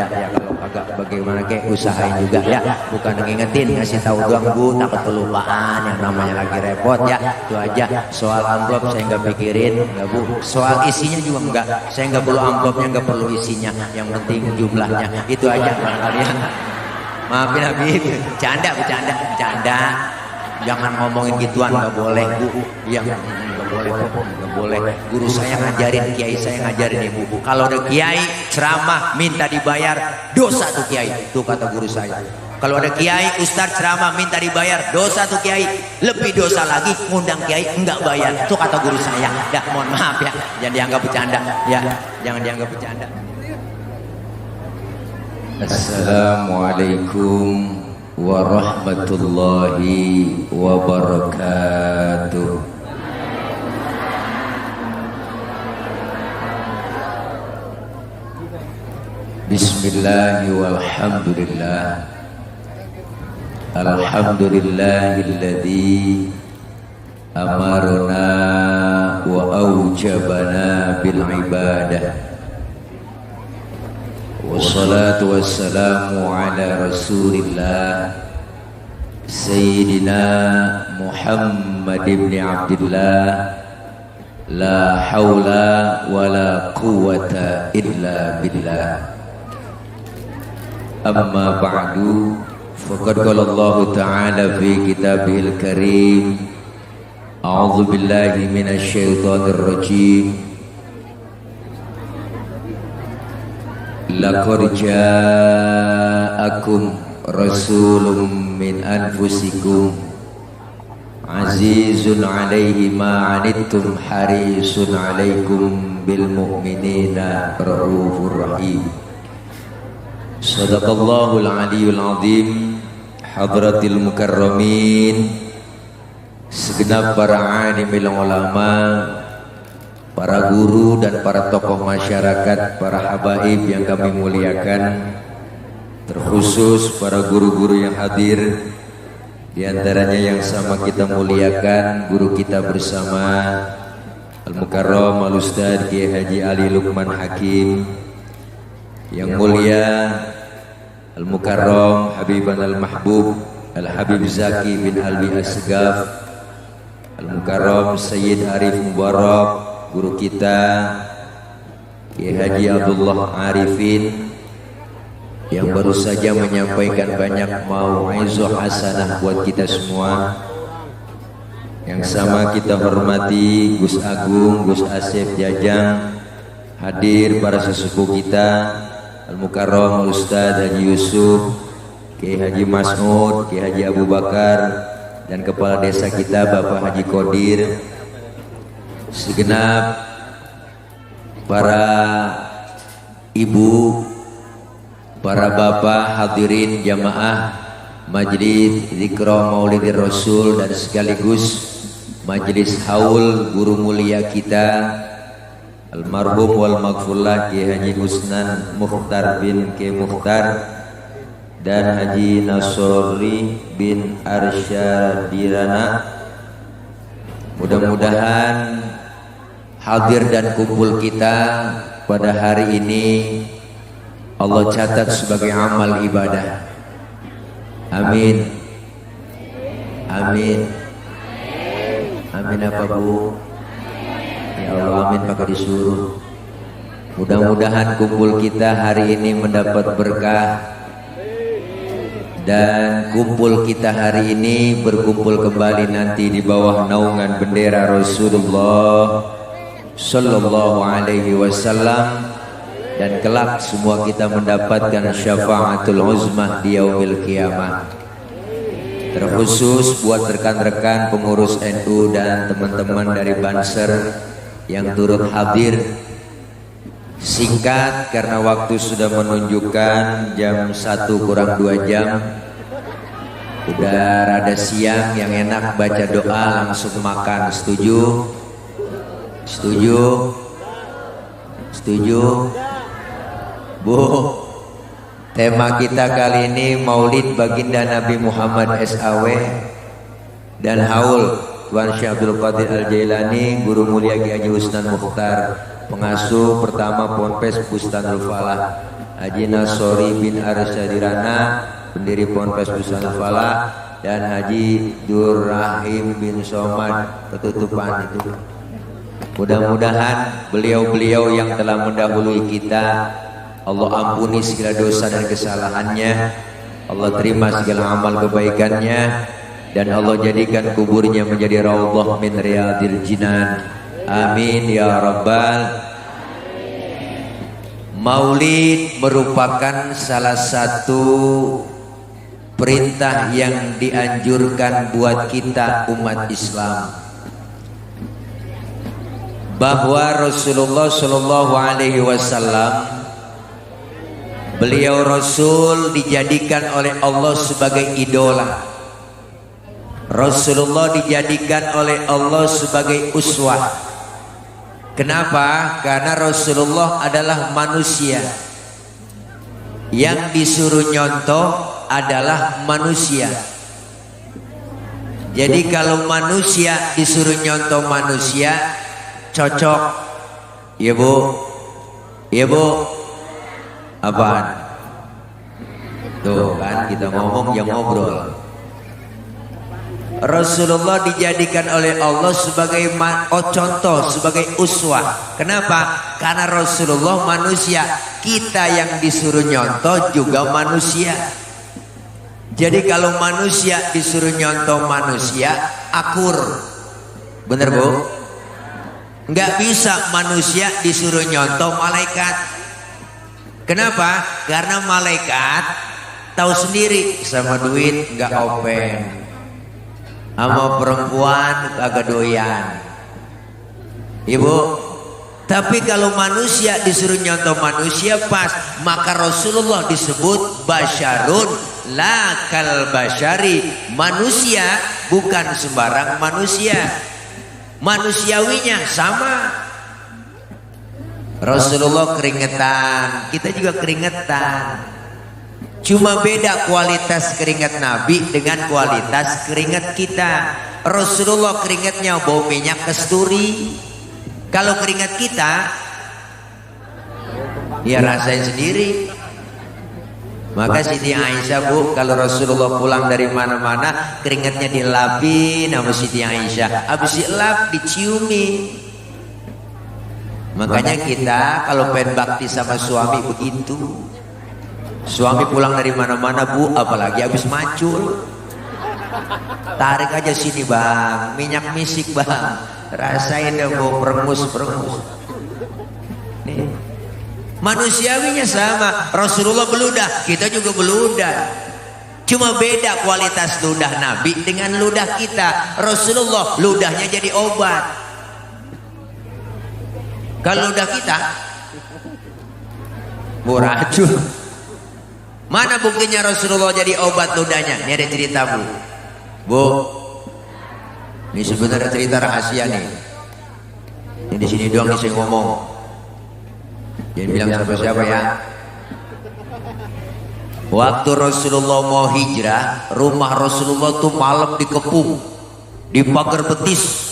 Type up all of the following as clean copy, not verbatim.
ya, kalau kagak bagaimana kek usahain juga ya, bukan ngingetin ngasih tahu doang Bu, takut kelupaan yang namanya lagi repot ya. Itu aja. Soal amplop saya nggak pikirin ya Bu, soal isinya juga enggak, saya nggak perlu amplopnya, nggak perlu isinya, yang penting jumlahnya. Itu aja kalian. Maafin Habib, bercanda, jangan ngomongin gituan, nggak boleh Bu, yang nggak boleh. Guru saya ngajarin, kiai saya ngajarin Ibu, kalau ada kiai ceramah minta dibayar, dosa tuh kiai, tuh kata guru saya. Kalau ada kiai ustaz ceramah minta dibayar, dosa tuh kiai, lebih dosa lagi ngundang kiai enggak bayar, tuh kata guru saya. Dah, mohon maaf ya, jangan dianggap bercanda ya, jangan dianggap bercanda. Assalamualaikum warahmatullahi wabarakatuh. Bismillahi walhamdulillah. Alhamdulillahilladzi amarna wa aujabana bil ibadah. Wassalatu wassalamu ala rasulillah Sayyidina Muhammad ibn Abdullah. La hawla wa la quwwata illa billah. Amma ba'du, faqad qala Allah ta'ala fi kitabihil karim, a'udzu billahi minasy syaithanir rajim. Laqad ja'akum rasulun min anfusikum azizun 'alaihi ma 'anittum harisun 'alaikum bil mu'minina raufur rahim. Sadaqallahul aliyyul azim. Hadratil mukarramin, segenap para alimil ulama, para guru dan para tokoh masyarakat, para habaib yang kami muliakan, terkhusus para guru-guru yang hadir, di antaranya yang sama kita muliakan guru kita bersama Al-Mukarram Al-Ustadz Kiai Haji Ali Lukman Hakim, yang mulia Al-Mukarram Habiban Al-Mahbub Al-Habib Zaki bin Alwi Asgaf, Al-Mukarram Sayyid Arif Mubarak, guru kita Kiai Haji Abdullah Arifin, yang baru saja menyampaikan banyak mau'izah hasanah buat kita semua. Yang sama kita hormati Gus Agung, Gus Asep Jajang, hadir para sesepuh kita Al-Mukarram Ustadz Haji Yusuf, Kiai Haji Mas'ud, Kiai Haji Abu Bakar, dan kepala desa kita Bapak Haji Qadir, segenap para ibu, para bapak hadirin jamaah Majelis Zikra Maulidir Rasul, dan sekaligus Majelis Haul guru mulia kita almarhum wal maghfurlah Kiai Haji Husnan Mukhtar bin Kiai Mukhtar dan Haji Nasori bin Arsyadirana. Mudah-mudahan hadir dan kumpul kita pada hari ini Allah catat sebagai amal ibadah. Amin. Amin. Amin apa Bu? Ya Allah, amin pakai disuruh. Mudah-mudahan kumpul kita hari ini mendapat berkah, dan kumpul kita hari ini berkumpul kembali nanti di bawah naungan bendera Rasulullah Sallallahu Alaihi Wasallam, dan kelak semua kita mendapatkan syafaatul uzmah di yaumil qiyamah. Terkhusus buat rekan-rekan pengurus NU dan teman-teman dari Banser yang turut hadir. Singkat karena waktu sudah menunjukkan jam 1 kurang 2 jam. Udah rada siang, yang enak baca doa langsung makan. Setuju? Setuju? Setuju? Bu, tema kita kali ini Maulid Baginda Nabi Muhammad SAW dan haul Tuan Syekh Abdul Qadir Al-Jailani, guru mulia Kiai Haji Husnan Mukhtar, pengasuh pertama Ponpes Bustanul Falah. Haji Nasori bin Arsadirana, pendiri Ponpes Pesantren Falah, dan Haji Durrahim bin Somad, ketutupan itu. Mudah-mudahan beliau-beliau yang telah mendahului kita, Allah ampuni segala dosa dan kesalahannya, Allah terima segala amal kebaikannya, dan Allah jadikan kuburnya menjadi raudhah min riyadil jinan. Amin ya rabbal. Maulid merupakan salah satu perintah yang dianjurkan buat kita umat Islam, bahwa Rasulullah Shallallahu Alaihi Wasallam, beliau Rasul dijadikan oleh Allah sebagai idola. Rasulullah dijadikan oleh Allah sebagai uswah. Kenapa? Karena Rasulullah adalah manusia. Yang disuruh nyontoh adalah manusia. Jadi kalau manusia disuruh nyontoh manusia, cocok. Ya bu, ya bu, apaan? Tuh kan kita ngomong yang ngobrol. Rasulullah dijadikan oleh Allah sebagai contoh, sebagai uswah. Kenapa? Karena Rasulullah manusia. Kita yang disuruh nyontoh juga manusia. Jadi kalau manusia disuruh nyontoh manusia, akur. Bener bu? Nggak bisa manusia disuruh nyontoh malaikat. Kenapa? Karena malaikat tahu sendiri sama duit nggak open, sama perempuan agak doyan. Ibu, tapi kalau manusia disuruh nyontoh manusia pas, maka Rasulullah disebut basyarun la kal basyari. Manusia bukan sembarang manusia, manusiawinya sama. Rasulullah keringetan, kita juga keringetan. Cuma beda kualitas keringat Nabi dengan kualitas keringat kita. Rasulullah keringatnya bau minyak kasturi. Kalau keringat kita, ya rasain sendiri. Maka Siti Aisyah bu, kalau Rasulullah pulang dari mana-mana, keringatnya dilapin sama Siti Aisyah. Habis dilap, diciumi. Makanya kita kalau pengen bakti sama suami begitu. Suami pulang dari mana-mana bu, apalagi habis macul, tarik aja sini bang, minyak misik bang, rasain deh bu, perengus. Nih, manusiawinya sama. Rasulullah beludah, kita juga beludah. Cuma beda kualitas ludah Nabi dengan ludah kita. Rasulullah ludahnya jadi obat. Kalau ludah kita, bu racun. Mana buktinya Rasulullah jadi obat ludahnya? Ini ada cerita bu. Bu, ini sebenarnya cerita rahasia nih. Ini di sini doang nih saya ngomong. Jangan bilang siapa-siapa ya. Waktu Rasulullah mau hijrah, rumah Rasulullah tuh malam dikepung, di pagar betis.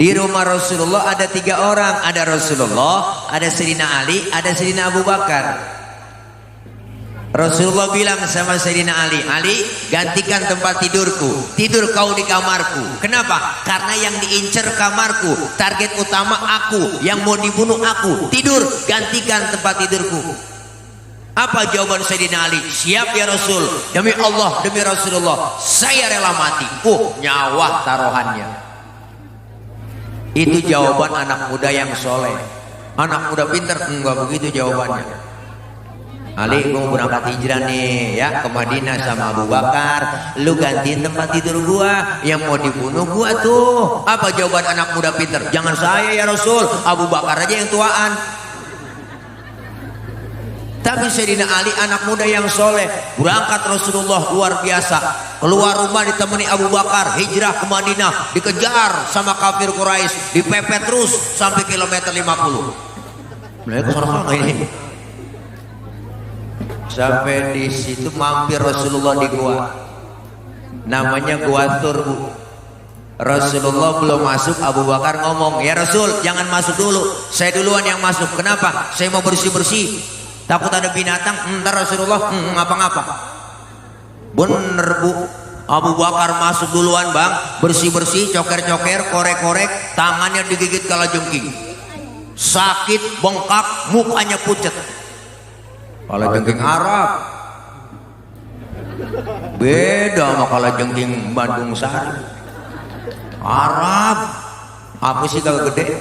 Di rumah Rasulullah ada 3 orang, ada Rasulullah, ada Sayyidina Ali, ada Sayyidina Abu Bakar. Rasulullah bilang sama Sayyidina Ali, Ali gantikan tempat tidurku, tidur kau di kamarku. Kenapa? Karena yang diincar kamarku, target utama aku, yang mau dibunuh aku. Tidur, gantikan tempat tidurku. Apa jawaban Sayyidina Ali? Siap ya Rasul, demi Allah, demi Rasulullah, saya rela mati. Nyawa taruhannya. Itu jawaban anak muda yang soleh. Anak muda pinter? Enggak begitu jawabannya. Ali, gua berangkat hijrah nih ya ke Madinah sama Abu Bakar. Lu gantiin tempat tidur gua, yang mau dibunuh gua tuh. Apa jawaban anak muda pinter? Jangan saya ya Rasul, Abu Bakar aja yang tuaan. Tapi Sayyidina Ali anak muda yang soleh, berangkat Rasulullah luar biasa, keluar rumah ditemani Abu Bakar, hijrah ke Madinah, dikejar sama kafir Quraisy, dipepet terus sampai kilometer 50. Mereka sono ini. Sampai di situ mampir Rasulullah di gua, namanya Gua Tur bu. Rasulullah belum masuk, Abu Bakar ngomong, ya Rasul jangan masuk dulu, saya duluan yang masuk. Kenapa? Saya mau bersih-bersih, takut ada binatang. Ntar Rasulullah ngapa-ngapa. Bener Bu, Abu Bakar masuk duluan bang, bersih-bersih, coker-coker, korek-korek, tangannya digigit kalajengking, sakit, bengkak, mukanya pucet. Kalajengking Arab beda sama kalajengking Bandung Sari. Arab apa sih kagak gede,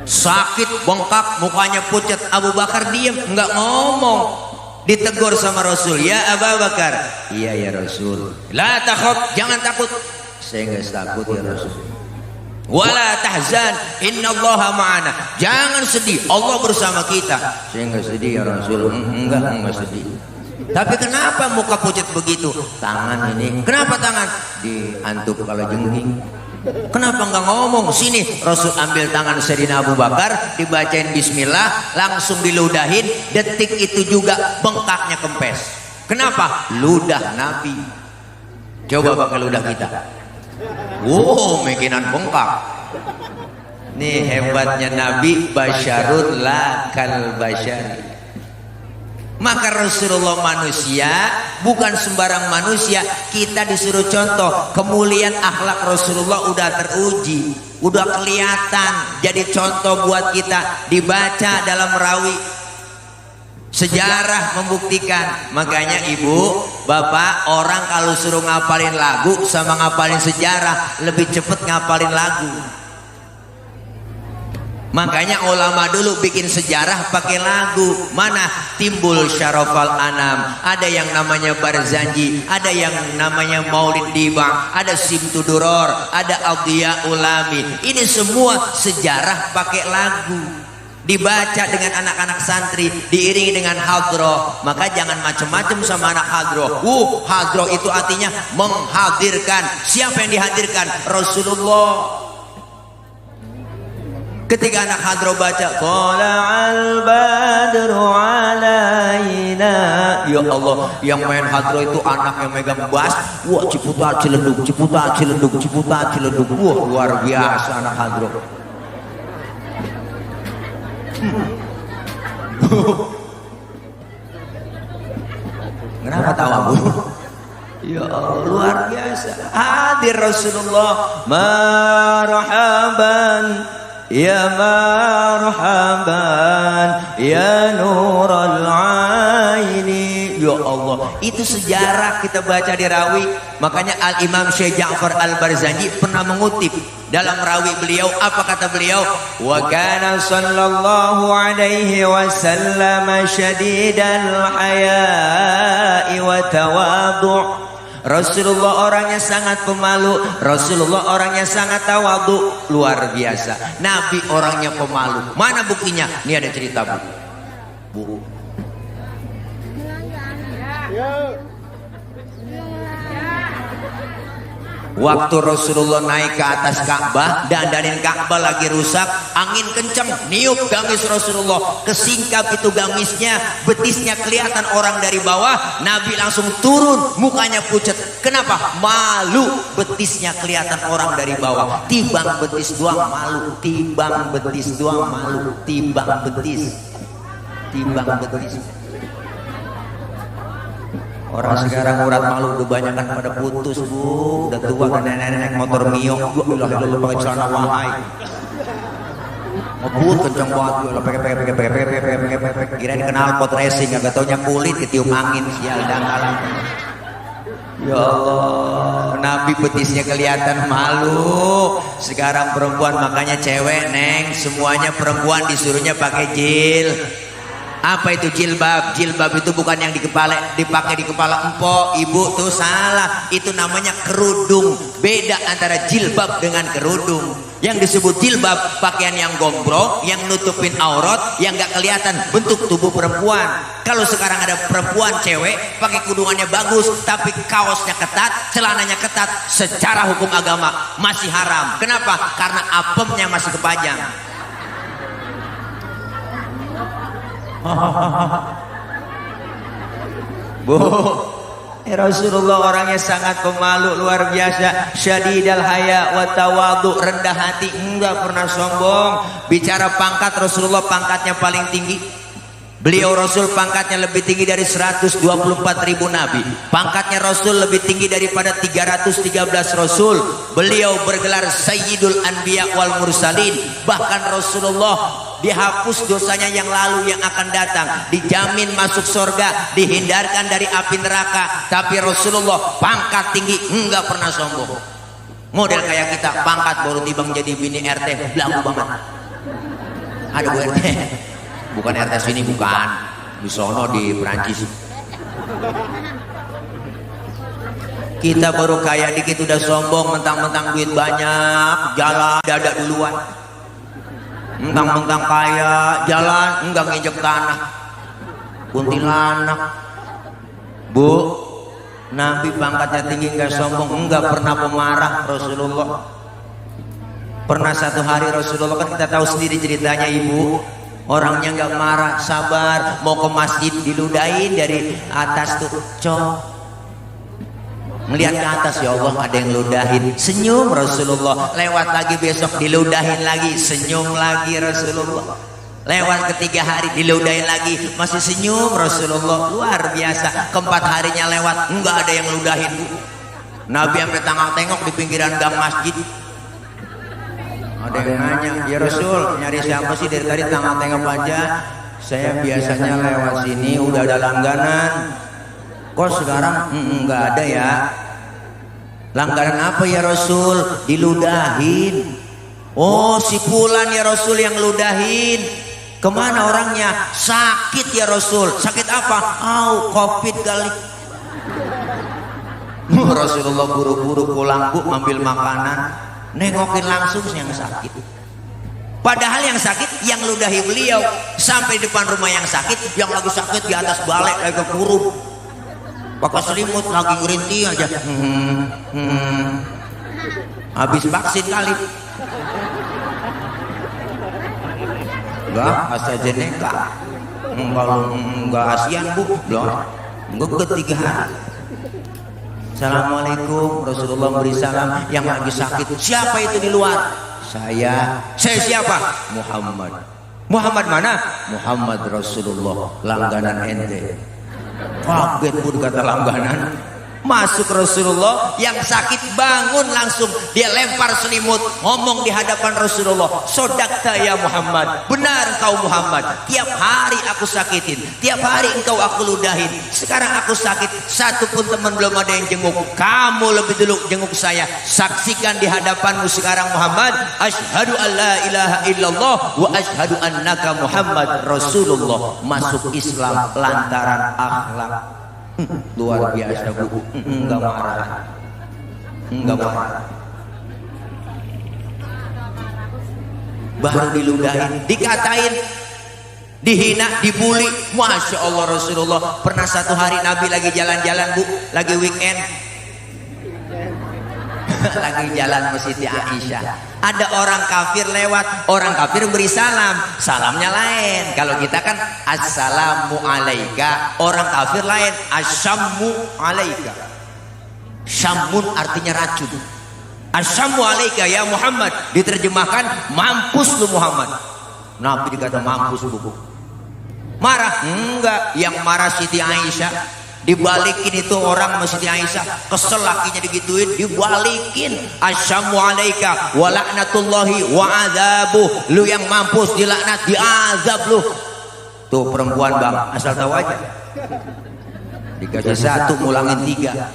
sakit, bengkak, mukanya pucet. Abu Bakar diam, nggak ngomong. Ditegur sama Rasul, ya Abu Bakar. Iya ya Rasul. La takhaf, jangan takut. Saya nggak takut ya Rasul. Wala tahzan, innallaha ma'ana. Jangan sedih, Allah bersama kita. Saya nggak sedih ya Rasul. Enggak sedih. Tapi kenapa muka pucat begitu? Tangan ini. Kenapa tangan? Diantuk kalajengking. Kenapa nggak ngomong? Sini Rasul ambil tangan Sayyidina Abu Bakar, dibacain bismillah, langsung diludahin. Detik itu juga bengkaknya kempes. Kenapa? Ludah Nabi. Coba pakai ludah kita. Wow, mekinan bengkak. Nih hebatnya Nabi, basyarul la kal basyari. Maka Rasulullah manusia, bukan sembarang manusia. Kita disuruh contoh kemuliaan akhlak Rasulullah, udah teruji, udah kelihatan, jadi contoh buat kita. Dibaca dalam rawi, sejarah membuktikan. Makanya ibu, bapak, orang kalau suruh ngapalin lagu sama ngapalin sejarah, lebih cepet ngapalin lagu. Makanya ulama dulu bikin sejarah pakai lagu. Mana timbul syarafal anam, ada yang namanya Barzanji, ada yang namanya Maulid Diba, ada Simtuduror, ada Adhiya Ulami. Ini semua sejarah pakai lagu, dibaca dengan anak-anak santri, diiringi dengan hadroh. Maka jangan macam-macam sama anak hadroh. Hadroh itu artinya menghadirkan. Siapa yang dihadirkan? Rasulullah. Ketika anak hadroh baca Thala'al badru alaina, ya Allah, yang main hadroh itu anak yang megang bass. Wah, ciputat ciledug, ciputat ciledug, ciputat ciledug. Wah, luar biasa anak hadroh. Kenapa tawa Bu? Ya Allah, luar biasa. Hadir Rasulullah, marhaban ya marhaban ya nural aini. Ya Allah, itu sejarah kita baca di rawi. Makanya Al Imam Syekh Ja'far Al Barzanji pernah mengutip dalam rawi beliau. Apa kata beliau? Wa kana sallallahu alaihi wasallam syadidal haya'i wa tawadhu'. Rasulullah orangnya sangat pemalu, Rasulullah orangnya sangat tawadhu, luar biasa. Nabi orangnya pemalu. Mana buktinya? Ini ada cerita Bu. Waktu Rasulullah naik ke atas Ka'bah, dandanin Ka'bah lagi rusak, angin kencang, niup gamis Rasulullah, kesingkap itu gamisnya, betisnya kelihatan orang dari bawah. Nabi langsung turun, mukanya pucat. Kenapa? Malu, betisnya kelihatan orang dari bawah. Timbang betis doang malu, timbang betis doang malu, timbang betis. Orang sekarang urat malu udah banyak kan pada putus Bu, udah tua kan nenek-nenek motor Mio, gua pakai celana wahai, ngebut kencang banget, gua pakai kirain kenal pot racing, agak taunya kulit ketiup angin, sial dangkalan. Ya Allah, Nabi betisnya kelihatan malu. Sekarang perempuan, makanya cewek neng, semuanya perempuan disuruhnya pakai jil. Apa itu jilbab? Jilbab itu bukan yang dipakai di kepala empok, ibu, tuh salah. Itu namanya kerudung. Beda antara jilbab dengan kerudung. Yang disebut jilbab, pakaian yang gombrong, yang nutupin aurat, yang gak kelihatan bentuk tubuh perempuan. Kalau sekarang ada perempuan cewek pakai kudungannya bagus, tapi kaosnya ketat, celananya ketat, secara hukum agama masih haram. Kenapa? Karena apemnya masih kepajang. Bu, Rasulullah orangnya sangat pemalu luar biasa, syadidal haya wa tawadhu, rendah hati, enggak pernah sombong. Bicara pangkat, Rasulullah pangkatnya paling tinggi. Beliau Rasul pangkatnya lebih tinggi dari 124.000 nabi. Pangkatnya Rasul lebih tinggi daripada 313 Rasul. Beliau bergelar Sayyidul Anbiya wal Mursalin. Bahkan Rasulullah dihapus dosanya yang lalu yang akan datang, dijamin masuk surga, dihindarkan dari api neraka. Tapi Rasulullah pangkat tinggi, enggak pernah sombong. Model kayak kita, pangkat baru tibang jadi bini RT, belagu banget. Ada Bu RT, bukan RT sini, bukan di sono di Perancis. Kita baru kaya dikit udah sombong, mentang-mentang duit banyak, jalan dada duluan. Mentang-mentang kaya, jalan enggak nginjek tanah. Kuntilanak. Bu, Nabi pangkatnya tinggi enggak sombong, enggak pernah pemarah Rasulullah. Pernah satu hari Rasulullah, kan kita tahu sendiri ceritanya ibu, orangnya enggak marah, sabar, mau ke masjid diludahin dari atas tuh, ngelihat ke atas, ya Allah ada yang ludahin, senyum Rasulullah. Lewat lagi besok diludahin lagi, senyum lagi Rasulullah. Lewat ketiga hari diludahin lagi, masih senyum Rasulullah. Luar biasa. Keempat harinya lewat, enggak ada yang ludahin. Nabi sampai tengok-tengok di pinggiran gang masjid. Ada yang nanya, ya Rasul nyari siapa sih dari tadi tengok-tengok aja? Saya biasanya lewat sini udah ada langganan. Kok sekarang enggak ada ya? Langganan apa ya Rasul? Diludahin. Oh si Fulan ya Rasul yang ludahin. Kemana orangnya? Sakit ya Rasul. Sakit apa? Covid kali. Rasulullah buru-buru pulang Bu, ambil makanan, nengokin langsung yang sakit. Padahal yang sakit yang ludahi beliau. Sampai depan rumah yang sakit, yang lagi sakit di atas balai lagi kurung, pakai selimut lagi ngerintih aja. Habis vaksin kali. Enggak, AstraZeneca. Kalau enggak ASEAN Bu, belum. Enggak ketiga hari. Assalamualaikum, Rasulullah beri salam. Yang lagi sakit, siapa itu di luar? Saya siapa? Muhammad. Muhammad mana? Muhammad Rasulullah, langganan ente. Kaget pun kata langganan. Masuk Rasulullah, yang sakit bangun langsung, dia lempar selimut, ngomong di hadapan Rasulullah, sodakta ya Muhammad, benar kau Muhammad, tiap hari aku sakitin, tiap hari engkau aku ludahin, sekarang aku sakit, satu pun teman belum ada yang jenguk, kamu lebih dulu jenguk saya. Saksikan di hadapanmu sekarang Muhammad, asyhadu an la ilaha illallah wa asyhadu annaka Muhammad Rasulullah. Masuk Islam lantaran akhlak. Luar biasa Bu, enggak marah, enggak marah. Baru diludahin, dikatain, dihina, dibully. Masya Allah Rasulullah. Pernah satu hari Nabi lagi jalan-jalan Bu, lagi weekend, lagi jalan ke Siti Aisyah. Ada orang kafir lewat, orang kafir beri salam, salamnya lain. Kalau kita kan assalamu alaika, orang kafir lain asyammu alaika. Syamun artinya racun. Asyammu alaika ya Muhammad, diterjemahkan mampus lu Muhammad. Nabi dikata mampus Bu. Marah? Enggak, yang marah Siti Aisyah. Dibalikin itu orang sama Siti Aisyah, kesel lakinya digituin, dibalikin. Asyamu alaika wa la'natullahi wa azabuh, lu yang mampus, dilaknat, diazab lu. Tuh perempuan Bang, asal tahu aja, dikasih satu ngulangin tiga.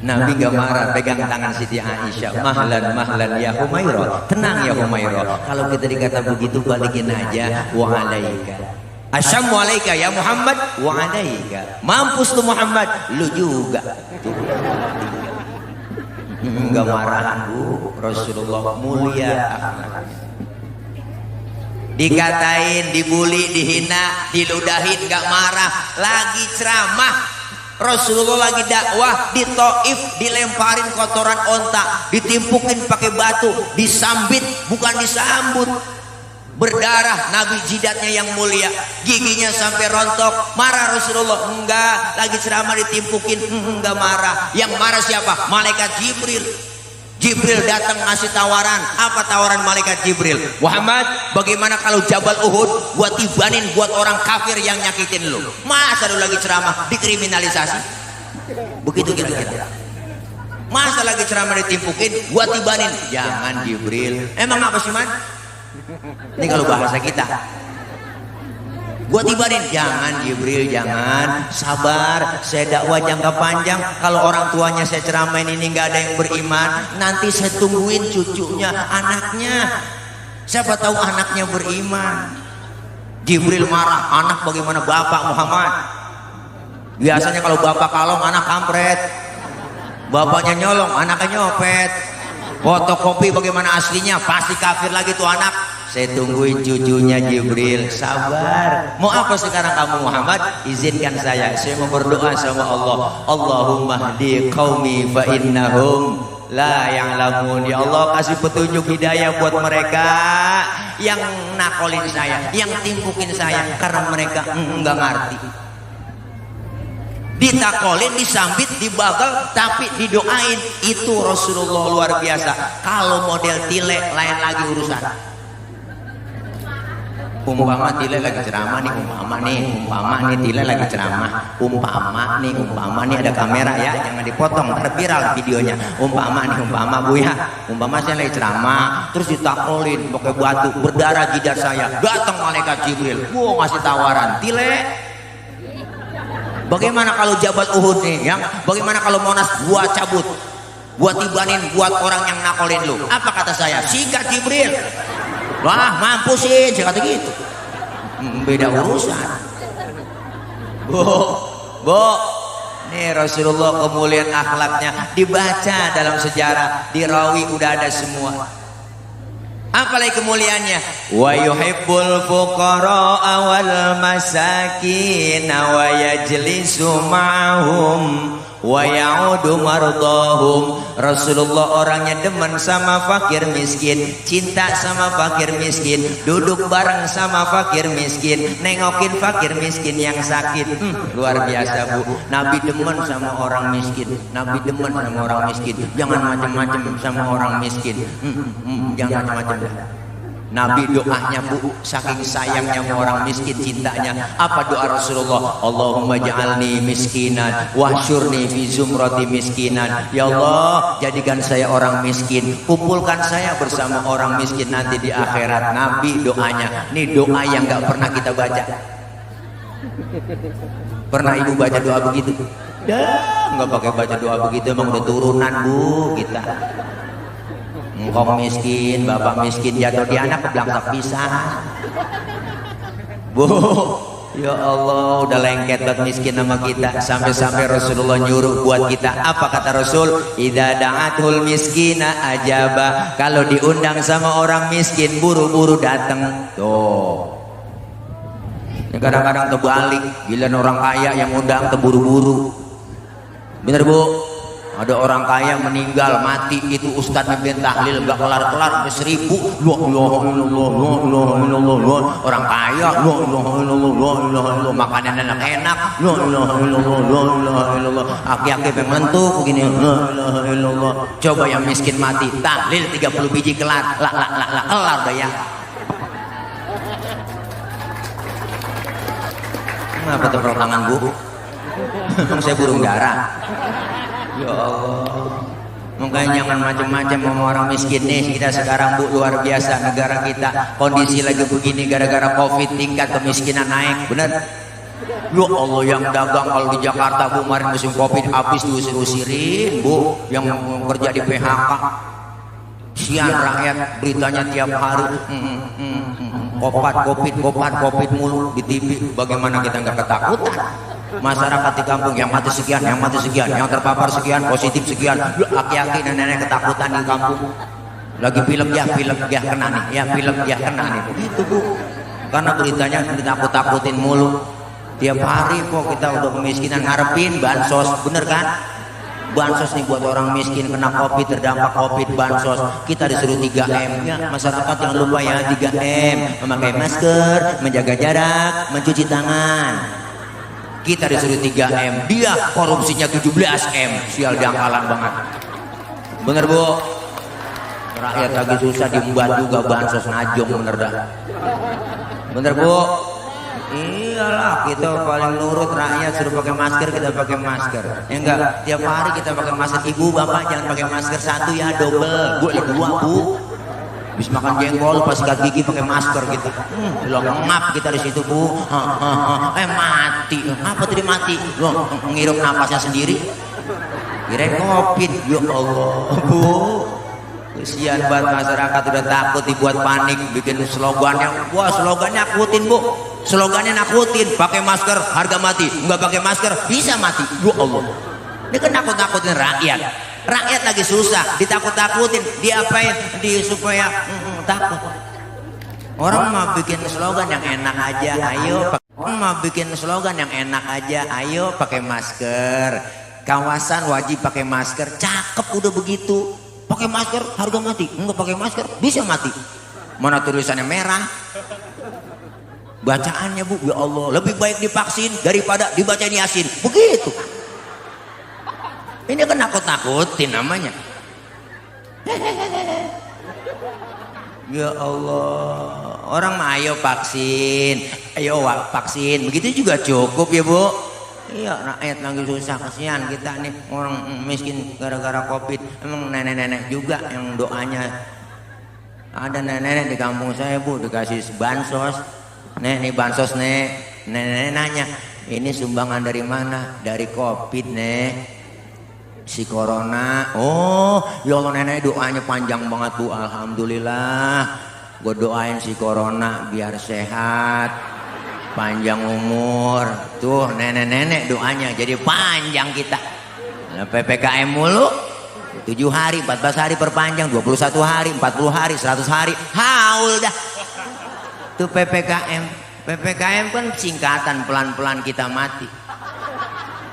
Nabi gak marah, pegang tangan Siti Aisyah, mahlan mahlan ya Humairah, tenang ya Humairah, kalau kita dikata begitu balikin aja, wa alaika. Asyammu alaika ya Muhammad wa alaika. Mampus lu Muhammad, lu juga. Enggak marah Bu, Rasulullah mulia akhlaknya. Dikatain, dibully, dihina, diludahin, enggak marah. Lagi ceramah, Rasulullah lagi dakwah di Taif, dilemparin kotoran onta, ditimpukin pakai batu, disambit bukan disambut. berdarah, Nabi jidatnya yang mulia, giginya sampai rontok. Marah Rasulullah? Enggak. Lagi ceramah ditimpukin? Enggak marah. Yang marah siapa? Malaikat Jibril. Jibril datang ngasih tawaran. Apa tawaran malaikat Jibril? Muhammad, bagaimana kalau Jabal Uhud buat tibanin buat orang kafir yang nyakitin lu? Masa lu lagi ceramah dikriminalisasi? Begitu kira-kira. Masa lagi ceramah ditimpukin buat tibanin? Jangan Jibril. Emang apa sih, Man? Ini kalau bahasa kita. Gua tibanin, jangan Jibril, jangan, sabar, saya dakwah jangka panjang. Kalau orang tuanya saya ceramain ini nggak ada yang beriman, nanti saya tungguin cucunya, anaknya. Siapa tahu anaknya beriman. Jibril marah, anak bagaimana bapak Muhammad? Biasanya kalau bapak kalong, anak kampret. Bapaknya nyolong, anaknya nyopet. Fotokopi bagaimana aslinya, pasti kafir lagi tuh anak. Saya tungguin cucunya Jibril, sabar. Mau apa sekarang kamu Muhammad? Izinkan saya mau berdoa sama Allah. Allahumma hdi qaumi fa innahum la ya'lamun. Ya Allah, kasih petunjuk hidayah buat mereka yang nakolin saya, yang timpukin saya, karena mereka enggak ngerti. Ditakolin, disambit, dibagal, tapi didoain. Itu Rasulullah luar biasa. Kalau model tile lain lagi urusan. Umpama tile lagi ceramah nih, umpama nih tile lagi ceramah, umpama nih ada kamera ya, jangan dipotong, ntar viral videonya. Umpama Bu ya, umpama saya lagi ceramah, terus ditakolin pakai batu, berdarah jidat saya, datang malaikat Jibril, gua ngasih tawaran, tile. Bagaimana kalau Jabal Uhud nih, yang bagaimana kalau Monas gua cabut, gua tibanin buat orang yang nakolin lu? Apa kata saya? Sikat Jibril. Wah, mampusin, saya kata gitu. Beda urusan. Bu, nih Rasulullah kemuliaan akhlaknya dibaca dalam sejarah, di rawi udah ada semua. Apalagi kemuliaannya? Wa yuhibbul fuqara wal masakin wa yajlisu ma'hum wa ya'udu mardahum. Rasulullah orangnya demen sama fakir miskin, cinta sama fakir miskin, duduk bareng sama fakir miskin, nengokin fakir miskin yang sakit. Luar biasa Bu, Nabi demen sama orang miskin, Nabi demen sama orang miskin. Jangan macam-macam sama orang miskin, jangan macam-macam. Nabi doanya Bu, saking sayangnya sama orang miskin, cintanya. Apa doa Rasulullah? Allahumma ja'alni miskinan wahsyurni fi zumrati miskinan. Ya Allah, jadikan saya orang miskin, kumpulkan saya bersama orang miskin nanti di akhirat. Nabi doanya, nih doa yang gak pernah kita baca. Pernah ibu baca doa begitu? Nggak pakai baca doa begitu, emang udah turunan Bu kita. Engkong miskin, bapak miskin, jatuh di anak keblangsak pisah. Bu, ya Allah, udah lengket buat miskin sama kita. Sampai-sampai Rasulullah nyuruh buat kita. Apa kata Rasul? Idza da'atul miskina ajaba. Kalau diundang sama orang miskin, buru-buru datang. Tuh. Kadang-kadang terbalik, giliran orang kaya yang undang terburu-buru. Bener Bu? Ada orang kaya meninggal, mati, itu ustadz mimpin tahlil gak kelar-kelar sampai 1000. Orang kaya, makanan enak, aki-aki pengen mentuk begini. Coba yang miskin mati, tahlil 30 biji kelar, kelar dah ya. Kenapa tepuk tangan Bu? Saya burung dara. Ya Allah, makanya jangan macam-macam sama orang miskin nih. Kita sekarang Bu, luar biasa negara kita, kondisi lagi begini gara-gara Covid, tingkat kemiskinan naik, bener? Ya Allah, yang dagang kalau di Jakarta Bu, kemarin musim Covid habis diusir-usirin Bu, yang kerja di PHK. Sian rakyat beritanya tiap hari. Covid mulu di TV. Bagaimana kita nggak ketakutan? Masyarakat di kampung yang mati sekian, yang terpapar sekian, positif sekian. Aki-aki nenek-nenek ketakutan di kampung. Lagi film ya kena nih, kena nih. Begitu Bu. Karena beritanya ditakut-takutin mulu. Tiap hari kok kita udah kemiskinan, ngarepin bansos, bener kan? bansos nih buat orang miskin kena covid, terdampak covid, bansos. Kita disuruh 3M ya, masyarakat jangan lupa ya 3M, memakai masker, menjaga jarak, mencuci tangan. Kita disuruh 3M, dia korupsinya 17M, sial jangkalan banget. Bener Bu? Rakyat lagi susah dibuat juga bansos najong, bener dah. Bener Bu? Iyalah, kita paling nurut rakyat, suruh pakai masker kita pakai masker. Ya enggak, tiap hari kita pakai masker. Ibu bapak jangan pakai masker satu ya, double. Gue 2 Bu. Habis makan jengkol pas sikat gigi pakai masker gitu. Lo ngap kita di situ Bu. Mati. Apa tadi mati? Lo ngirup napasnya sendiri. Kirain covid. Ya Allah Bu. Kesian banget masyarakat udah takut, dibuat panik, bikin slogannya. Wah slogannya nakutin Bu, slogannya nakutin. Pakai masker harga mati, nggak pakai masker bisa mati. Ya Allah, ini kan nakut-nakutin rakyat. Rakyat lagi susah, ditakut-takutin, diapain, supaya takut. Orang mah bikin slogan yang enak aja, ayo. Orang mah bikin slogan yang enak aja, ayo pakai masker. Kawasan wajib pakai masker, cakep udah begitu. Pakai masker harga mati, enggak pakai masker bisa mati. Mana tulisannya merah? Bacaannya Bu, ya Allah, lebih baik divaksin daripada dibacain Yasin. Begitu. Ini kan nakut-nakutin namanya. Ya Allah, orang mah ayo vaksin, ayo vaksin. Begitu juga cukup ya Bu. Iya, rakyat lagi susah, kasihan kita nih orang miskin gara-gara covid. Emang nenek-nenek juga yang doanya. Ada nenek-nenek di kampung saya Bu, dikasih bansos. Nek nih bansos nek, nenek-nenek nanya, ini sumbangan dari mana? Dari covid nek, si corona. Oh ya Allah, nenek doanya panjang banget Bu, alhamdulillah. Gue doain si corona biar sehat, panjang umur. Tuh nenek-nenek doanya jadi panjang kita. Nah, PPKM mulu 7 hari, 14 hari perpanjang, 21 hari, 40 hari, 100 hari, haul dah. Tuh PPKM. PPKM kan singkatan, pelan-pelan kita mati.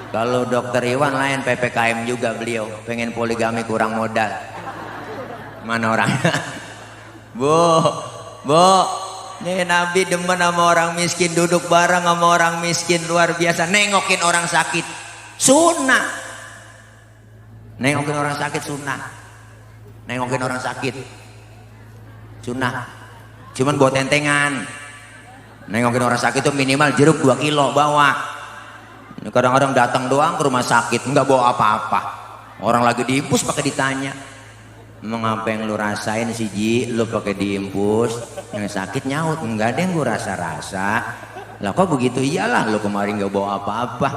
Kalau dokter Iwan lain PPKM juga beliau, pengen poligami kurang modal. Mana orangnya? Bu, nih Nabi demen sama orang miskin, duduk bareng sama orang miskin luar biasa, nengokin orang sakit sunnah. Nengokin orang sakit sunnah. Nengokin orang sakit sunnah. Cuman buat tentengan. Nengokin orang sakit itu minimal jeruk 2 kilo bawa. Kadang-kadang datang doang ke rumah sakit nggak bawa apa-apa. Orang lagi diimpus pakai ditanya, emang apa yang lu rasain sih Ji, lu pakai diimpus? Yang sakit nyaut, enggak ada yang gue rasa-rasa. Lah kok begitu? Iyalah, lu kemarin gak bawa apa-apa.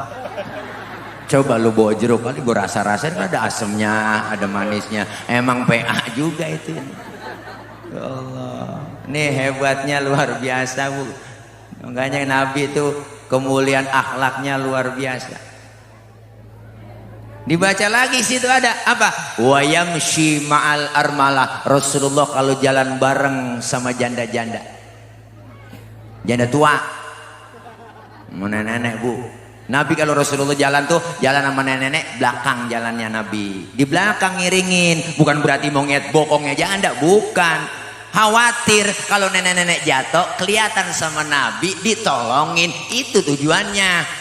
Coba lu bawa jeruk, kali gue rasa-rasain kan ada asemnya, ada manisnya. Emang PA juga itu. Ya Allah, nih hebatnya luar biasa Bu. Makanya Nabi itu kemuliaan akhlaknya luar biasa. Dibaca lagi situ ada apa? Wa yamshi ma'al armalah. Rasulullah kalau jalan bareng sama janda-janda, janda tua, nenek-nenek Bu. Nabi kalau Rasulullah jalan tuh jalan sama nenek-nenek, belakang jalannya Nabi. Di belakang ngiringin, bukan berarti mau ngeliat bokongnya janda, bukan. Khawatir kalau nenek-nenek jatuh kelihatan sama Nabi, ditolongin, itu tujuannya.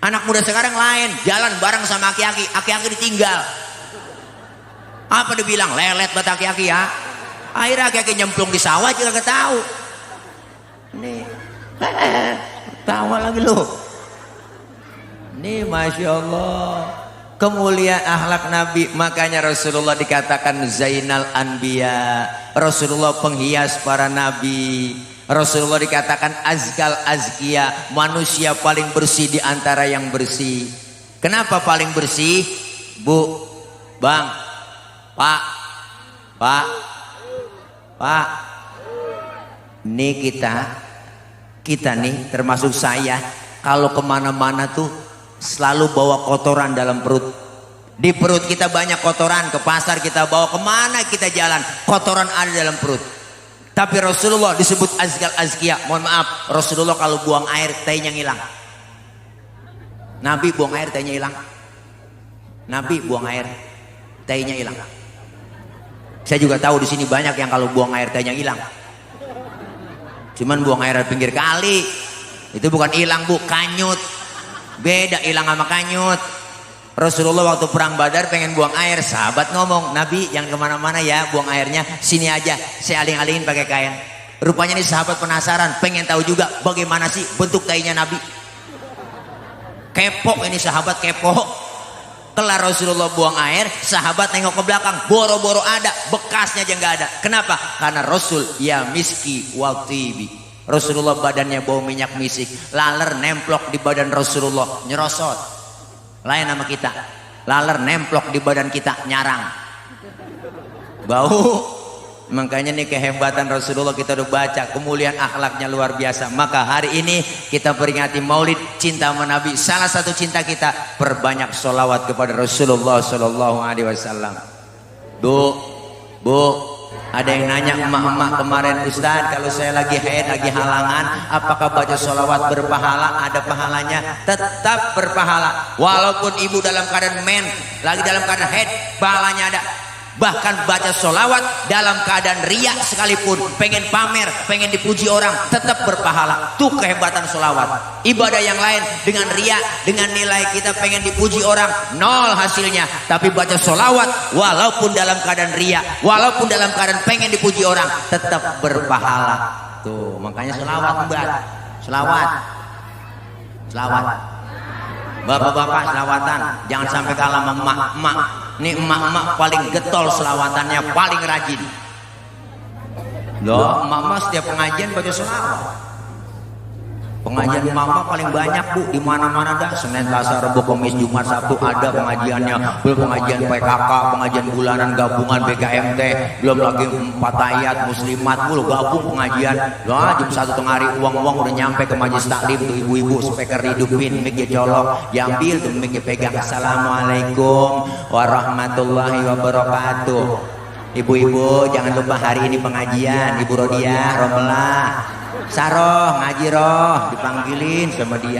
Anak muda sekarang lain, jalan bareng sama aki-aki, aki-aki ditinggal. Apa dibilang? Lelet buat aki-aki ya. Akhirnya aki-aki nyemplung di sawah juga gak tahu. Nih, tawa lagi lu. Nih, masya Allah, kemuliaan akhlak Nabi. Makanya Rasulullah dikatakan Zainal Anbiya. Rasulullah penghias para nabi. Rasulullah dikatakan azkal azkiya, manusia paling bersih di antara yang bersih. Kenapa paling bersih? Bu, Bang, Pak, ini kita nih termasuk saya, kalau kemana-mana tuh selalu bawa kotoran dalam perut. Di perut kita banyak kotoran, ke pasar kita bawa, kemana kita jalan kotoran ada dalam perut. Tapi Rasulullah disebut azkal azkiya. Mohon maaf, Rasulullah kalau buang air tehnya hilang. Nabi buang air tehnya hilang. Nabi buang air, tehnya hilang. Saya juga tahu di sini banyak yang kalau buang air tehnya hilang. Cuman buang air di pinggir kali, itu bukan hilang bu, kanyut. Beda hilang sama kanyut. Rasulullah waktu perang Badar pengen buang air, sahabat ngomong, Nabi jangan kemana-mana ya, buang airnya sini aja, saya aling-alingin pakai kain. Rupanya nih sahabat penasaran, pengen tahu juga bagaimana sih bentuk tainya Nabi. Kepo ini sahabat, kepo. Kelar Rasulullah buang air, sahabat nengok ke belakang, boro-boro ada, bekasnya aja nggak ada. Kenapa? Karena Rasul ya miski wal tibi. Rasulullah badannya bau minyak misik, laler nemplok di badan Rasulullah, nyerosot. Lain sama kita, laler nemplok di badan kita, nyarang, bau. Makanya nih kehebatan Rasulullah kita udah baca, kemuliaan akhlaknya luar biasa. Maka hari ini kita peringati Maulid cinta sama Nabi. Salah satu cinta kita, perbanyak sholawat kepada Rasulullah Shallallahu Alaihi Wasallam. Bu, ada yang nanya emak-emak kemarin, Ustaz kalau saya lagi haid, lagi halangan, apakah baca sholawat berpahala? Ada pahalanya, tetap berpahala. Walaupun ibu dalam keadaan lagi dalam keadaan haid, pahalanya ada. Bahkan baca sholawat dalam keadaan riya sekalipun, pengen pamer, pengen dipuji orang, tetap berpahala. Tuh kehebatan sholawat. Ibadah yang lain dengan riya, dengan nilai kita pengen dipuji orang, nol hasilnya. Tapi baca sholawat walaupun dalam keadaan riya, walaupun dalam keadaan pengen dipuji orang, tetap berpahala. Tuh makanya sholawat mbak, sholawat. Bapak-bapak selawatan, jangan sampai kalah sama emak-emak. Nih emak-emak paling getol selawatannya, paling rajin. Loh, emak-emak setiap pengajian baca selawat. Pengajian emak-emak paling banyak bu, di mana-mana dah. Senin, Selasa, Rabu, Kamis, Jumat, Sabtu ada pengajiannya. Belum pengajian PKK, pengajian bulanan gabungan BKMT, belum lagi 4 ayat muslimat, belum gabung pengajian. Loh, jam 1 tengah hari uang-uang udah nyampe ke majelis taklim tuh ibu-ibu, speaker hidupin, mic colok, diambil tuh mic pegang. Assalamualaikum warahmatullahi wabarakatuh. Ibu-ibu jangan lupa hari ini pengajian, Ibu Rodiah, Romelah, Saroh, ngaji roh, dipanggilin sama dia.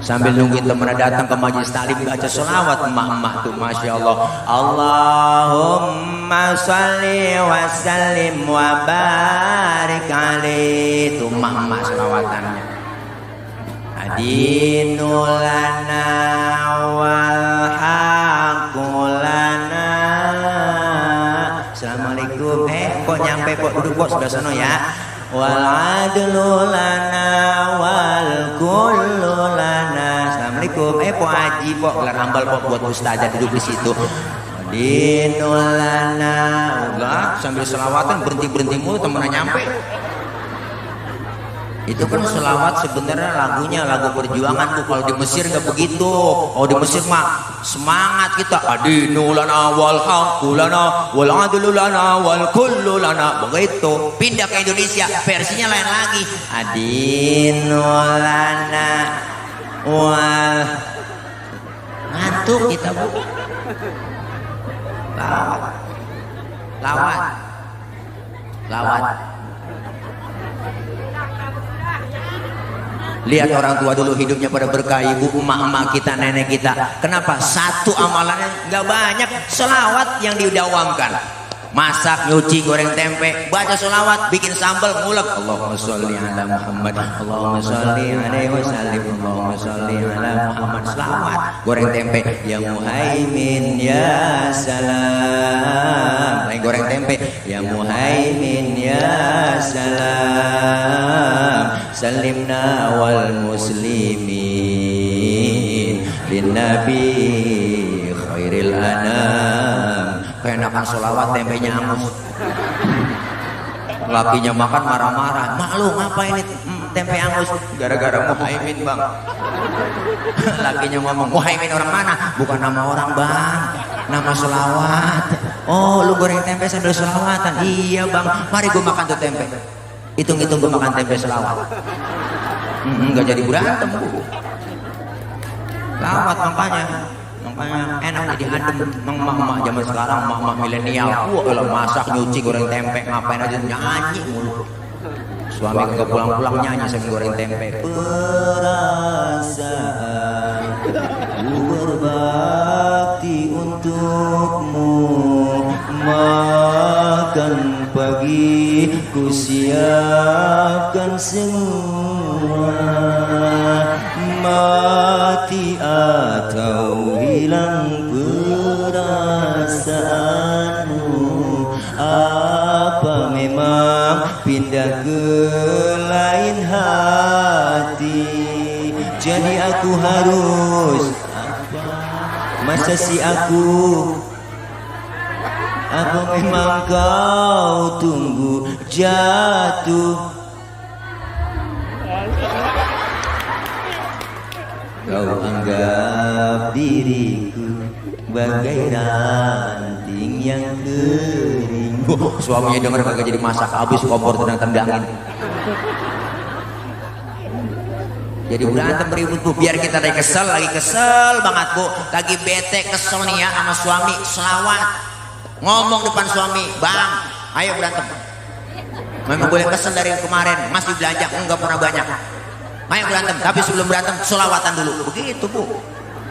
Sambil nungguin temennya datang ke majelis taklim baca sholawat emak-emak tuh, masya Allah. Allahumma sholli wa sallim wa barik alaihi. Tuh emak-emak sholawatannya. Adinulana wal haqqulana. Assalamualaikum. Kok nyampe kok, duduk kok sebelah sana ya. Wal adlu lana wal kullu lana. Assalamualaikum. Po haji po, gelar hambal po buat ustazah duduk di situ. Dinul lana. Udah sambil selawatan berhenti mulu temennya nyampe. Itu kan selawat sebenarnya lagunya lagu perjuangan tuh. Kalau di Mesir nggak begitu. Oh di Mesir mah semangat kita. Adinu lana wal haqqu lana wal adlu lana wal kullu lana. Begitu. Pindah ke Indonesia versinya lain lagi. Adinu lana wal. Ngantuk kita bu. Lawat. Lihat orang tua dulu hidupnya pada berkah, ibu, emak-emak kita, nenek kita. Kenapa? Satu amalannya nggak banyak, selawat yang didawamkan. Masak, nyuci, goreng tempe, baca selawat, bikin sambal, ngulek. Allahumma sholli ala Muhammad, Allahumma sholli alaihi wasallim, Allahumma sholli ala Muhammad. Selawat, goreng tempe, ya Muhaimin ya salam. Lagi goreng tempe, ya Muhaimin ya salam. Salimna wal muslimin bin nabi khairil anam. Keenakan sholawat tempenya angus. Lakinya makan marah-marah. Mak lu ngapain ini tempe angus? Gara-gara Muhaimin bang. Lakinya ngomong, Muhaimin orang mana? Bukan nama orang bang, nama sholawat. Oh lu goreng tempe sambil sholawatan? Iya bang, mari gue makan tuh tempe. Hitung-hitung gue makan tempe selawat. Nggak jadi berantem bu. Lawat makanya enak jadi adem. Emak-emak zaman sekarang, emak-emak milenial, kalau masak, nyuci, goreng tempe, ngapain aja nyanyi mulu. Suami kagak pulang-pulang nyanyi sambil goreng tempe. Perasaan ku berbakti semua, mati atau hilang perasaanmu. Apa memang pindah ke lain hati? Jadi aku harus apa? Masa si aku? Apa memang kau tunggu jatuh? Kau anggap diriku bagai ranting yang kering. Suaminya denger kagak jadi masak, habis kompor tendang-tendangin. Jadi berantem ribut bu, biar kita lagi kesel banget bu, lagi bete kesel nih ya sama suami, selawat ngomong depan suami, bang ayo berantem. Memang boleh kesel dari kemarin, masih belanja enggak pernah banyak, ayo berantem, tapi sebelum berantem selawatan dulu, begitu bu.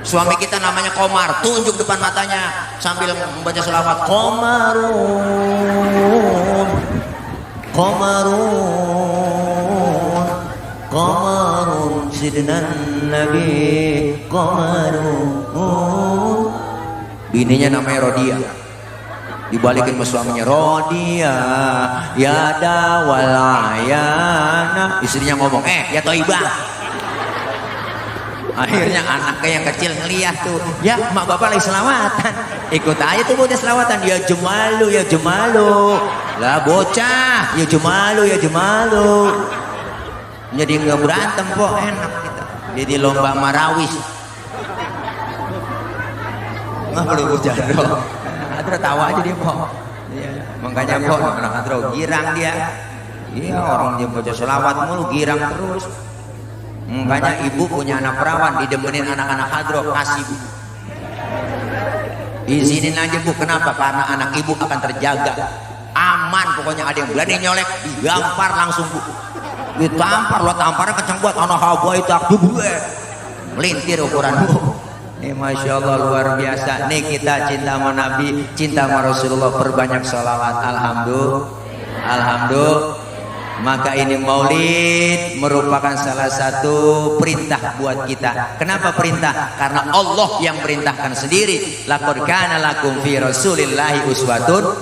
Suami kita namanya Komar, tunjuk depan matanya sambil membaca selawat, Komarun Komarun Komarun sidna Nabi Komarun. Bininya namanya Rodia, dibalikin sama suaminya, Rodia ya dawalayana. Istrinya ngomong, ya Toibah. Akhirnya anaknya yang kecil ngeliat tuh, ya mak bapak lagi selawatan, ikut aja tuh bocah selawatan, ya jemalu lah bocah, ya jemalu. Jadi nggak berantem kok, enak kita. Jadi lomba marawis. Nggak perlu bocah dong. Adro tawa aja dia kok. Ya, makanya kok anak Adro girang dia. Iya orang dia bocah selawat mulu girang terus. Makanya ibu punya anak perawan, didemenin anak-anak Hadro, kasih bu, izinin aja bu. Kenapa? Karena anak ibu akan terjaga, aman. Pokoknya ada yang berani nyolek, digampar langsung bu, ditampar. Lo tamparnya kenceng buat anak hawa itu aku gue melintir ukuran bu. Ini masya Allah luar biasa. Nih kita cinta sama Nabi, cinta sama Rasulullah, perbanyak sholawat. Alhamdulillah. Maka ini maulid merupakan salah satu perintah buat kita. Kenapa perintah? Karena Allah yang perintahkan sendiri. Laqad kana lakum fi Rasulillahi uswatun.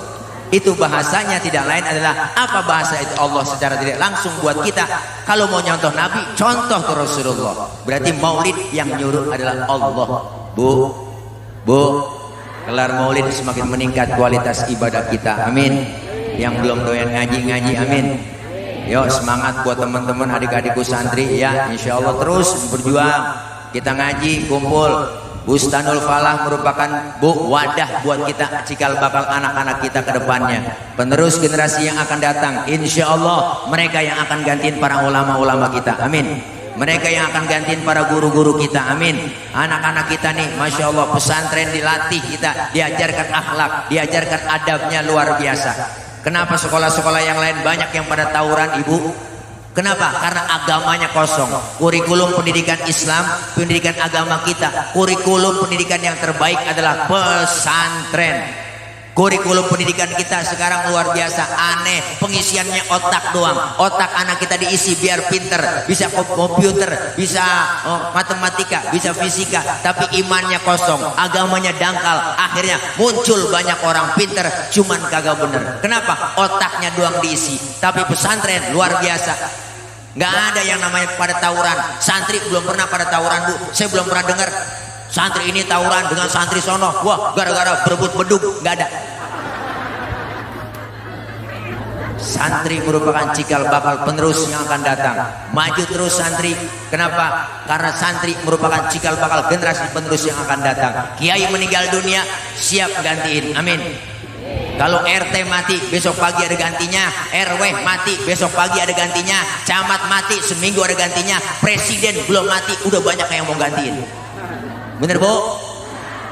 Itu bahasanya tidak lain adalah apa bahasa itu? Allah secara tidak langsung buat kita. Kalau mau nyontoh Nabi, contoh ke Rasulullah. Berarti maulid yang nyuruh adalah Allah. Bu, kelar maulid semakin meningkat kualitas ibadah kita. Amin. Yang belum doyan ngaji, amin. Yuk semangat buat teman-teman adik-adikku santri ya, insya Allah terus berjuang. Kita ngaji, kumpul. Bustanul Falah merupakan wadah buat kita cikal bakal anak-anak kita ke depannya, penerus generasi yang akan datang. Insya Allah mereka yang akan gantiin para ulama-ulama kita, amin. Mereka yang akan gantiin para guru-guru kita, amin. Anak-anak kita nih masya Allah pesantren dilatih kita, diajarkan akhlak, diajarkan adabnya luar biasa. Kenapa sekolah-sekolah yang lain banyak yang pada tawuran ibu? Kenapa? Karena agamanya kosong. Kurikulum pendidikan Islam, pendidikan agama kita, kurikulum pendidikan yang terbaik adalah pesantren. Kurikulum pendidikan kita sekarang luar biasa aneh, pengisiannya otak doang. Otak anak kita diisi biar pinter, bisa komputer, bisa matematika, bisa fisika, tapi imannya kosong, agamanya dangkal. Akhirnya muncul banyak orang pinter cuman kagak bener. Kenapa? Otaknya doang diisi. Tapi pesantren luar biasa, nggak ada yang namanya pada tawuran. Santri belum pernah pada tawuran bu, saya belum pernah dengar santri ini tawuran dengan santri sono, wah gara-gara berebut beduk, nggak ada. Santri merupakan cikal bakal penerus yang akan datang. Maju terus santri. Kenapa? Karena santri merupakan cikal bakal generasi penerus yang akan datang. Kiai meninggal dunia, siap gantiin, amin. Kalau RT mati, besok pagi ada gantinya. RW mati, besok pagi ada gantinya. Camat mati, seminggu ada gantinya. Presiden belum mati, udah banyak yang mau gantiin. Bener bu?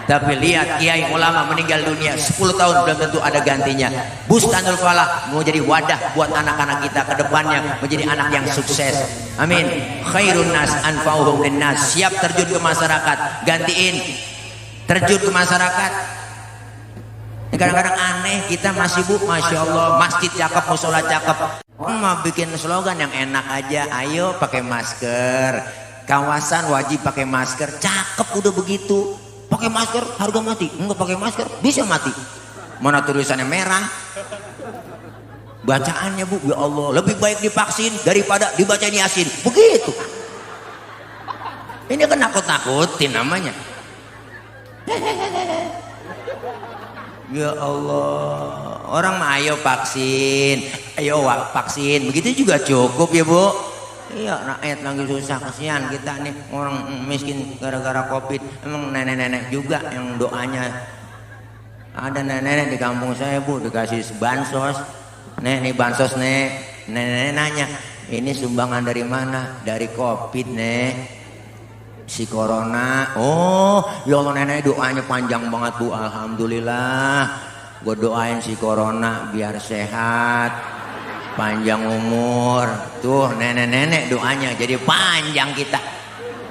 Tapi lihat kiai ulama meninggal dunia 10 tahun belum tentu ada gantinya. Bustanul Falah mau jadi wadah buat anak-anak kita ke depannya menjadi anak yang sukses. Amin. Khairun nas anfa'uhum linnas. Siap terjun ke masyarakat, gantiin. Terjun ke masyarakat. Kadang-kadang aneh kita masih bu, masya Allah masjid cakep, musola cakep. Orang mah bikin slogan yang enak aja. Ayo pakai masker. Kawasan wajib pakai masker. Cakep udah begitu. Pakai masker harga mati. Enggak pakai masker bisa mati. Mana tulisannya merah. Bacaannya Bu, ya Allah, lebih baik divaksin daripada dibacain Yasin. Begitu. Ini kan nakut-nakutin namanya. Ya Allah, orang mah ayo vaksin, ayo vaksin, begitu juga cukup ya Bu. Iya, rakyat lagi susah, kasihan kita nih orang miskin gara-gara Covid. Emang nenek-nenek juga yang doanya. Ada nenek-nenek di kampung saya Bu, dikasih bansos. Nih bansos nih, nenek nanya, ini sumbangan dari mana? Dari Covid nih, si corona. Oh, ya Allah nenek doanya panjang banget Bu, alhamdulillah. Gue doain si corona biar sehat, panjang umur. Tuh nenek-nenek doanya jadi panjang kita.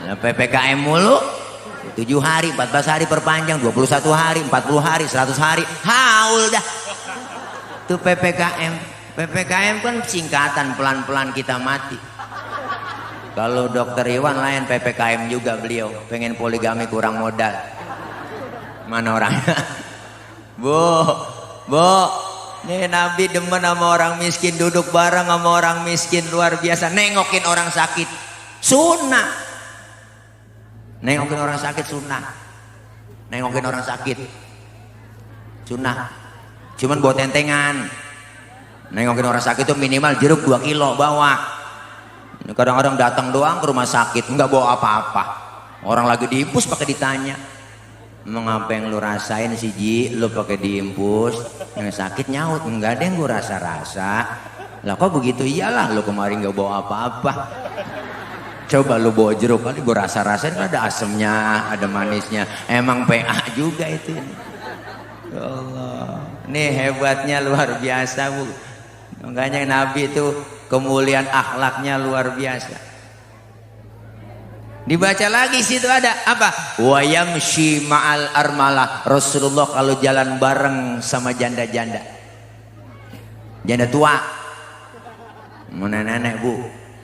Nah, PPKM mulu, 7 hari, 14 hari perpanjang, 21 hari, 40 hari, 100 hari, haul dah. Itu PPKM. PPKM kan singkatan, pelan-pelan kita mati. Kalau dokter Iwan lain PPKM juga beliau, pengen poligami kurang modal. Mana orangnya? Bu, nih Nabi demen sama orang miskin, duduk bareng sama orang miskin luar biasa, nengokin orang sakit sunnah. Nengokin orang sakit sunnah. Nengokin orang sakit sunnah. Cuman buat tentengan. Nengokin orang sakit itu minimal jeruk 2 kilo bawa. Kadang-kadang datang doang ke rumah sakit nggak bawa apa-apa. Orang lagi diimpus pakai ditanya, mengapa yang lu rasain sih Ji? Lu pakai diimpus, yang sakit nyaut, enggak ada yang gue rasa-rasa. Lah kok begitu? Iyalah lu kemarin nggak bawa apa-apa. Coba lu bawa jeruk kali gue rasa-rasain, ada asemnya, ada manisnya. Emang PA juga itu. Ya Allah, nih hebatnya luar biasa Bu. Makanya Nabi itu kemuliaan akhlaknya luar biasa. Dibaca lagi situ ada apa? Wa yamshi ma'al armalah. Rasulullah kalau jalan bareng sama janda-janda, janda tua, nenek-nenek Bu.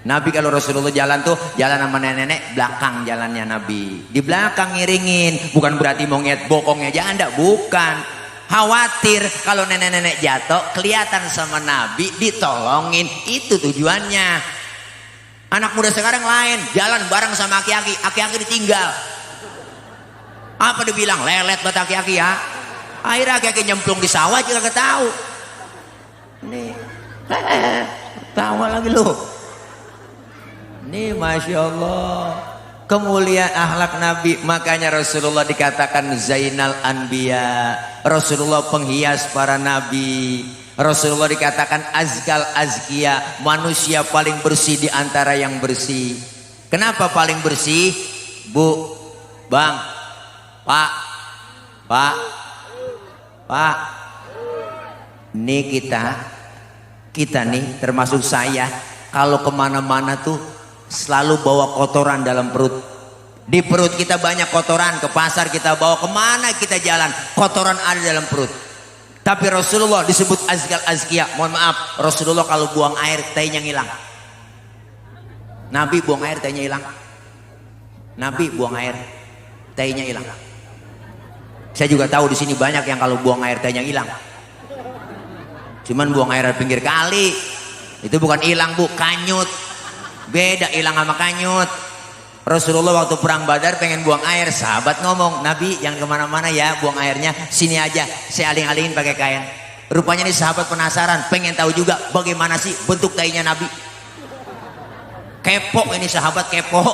Nabi kalau Rasulullah jalan tuh jalan sama nenek-nenek, belakang jalannya Nabi. Di belakang ngiringin, bukan berarti mau ngeliat bokongnya janda, bukan. Khawatir kalau nenek-nenek jatuh kelihatan sama Nabi, ditolongin, itu tujuannya. Anak muda sekarang lain, jalan bareng sama aki-aki, aki-aki ditinggal. Apa dibilang? Lelet buat aki-aki ya. Akhirnya aki-aki nyemplung di sawah juga gak tahu. Nih, tawa lagi lu. Nih Masya Allah, kemuliaan akhlak Nabi. Makanya Rasulullah dikatakan Zainal Anbiya, Rasulullah penghias para nabi. Rasulullah dikatakan Azkal Azkia, manusia paling bersih di antara yang bersih. Kenapa paling bersih? Bu, Bang, Pak, nih kita nih termasuk saya, kalau kemana-mana tuh selalu bawa kotoran dalam perut. Di perut kita banyak kotoran, ke pasar kita bawa, kemana kita jalan kotoran ada dalam perut. Tapi Rasulullah disebut Azkal Azkia. Mohon maaf, Rasulullah kalau buang air tehnya ngilang. Nabi buang air tehnya hilang. Nabi buang air tehnya hilang. Saya juga tahu di sini banyak yang kalau buang air tehnya hilang. Cuman buang air di pinggir kali. Itu bukan hilang Bu, kanyut. Beda hilang sama kanyut. Rasulullah waktu perang Badar pengen buang air, sahabat ngomong, Nabi yang kemana-mana ya buang airnya, sini aja saya aling-alingin pakai kain. Rupanya nih sahabat penasaran, pengen tahu juga bagaimana sih bentuk tainya Nabi. Kepo ini sahabat, kepo.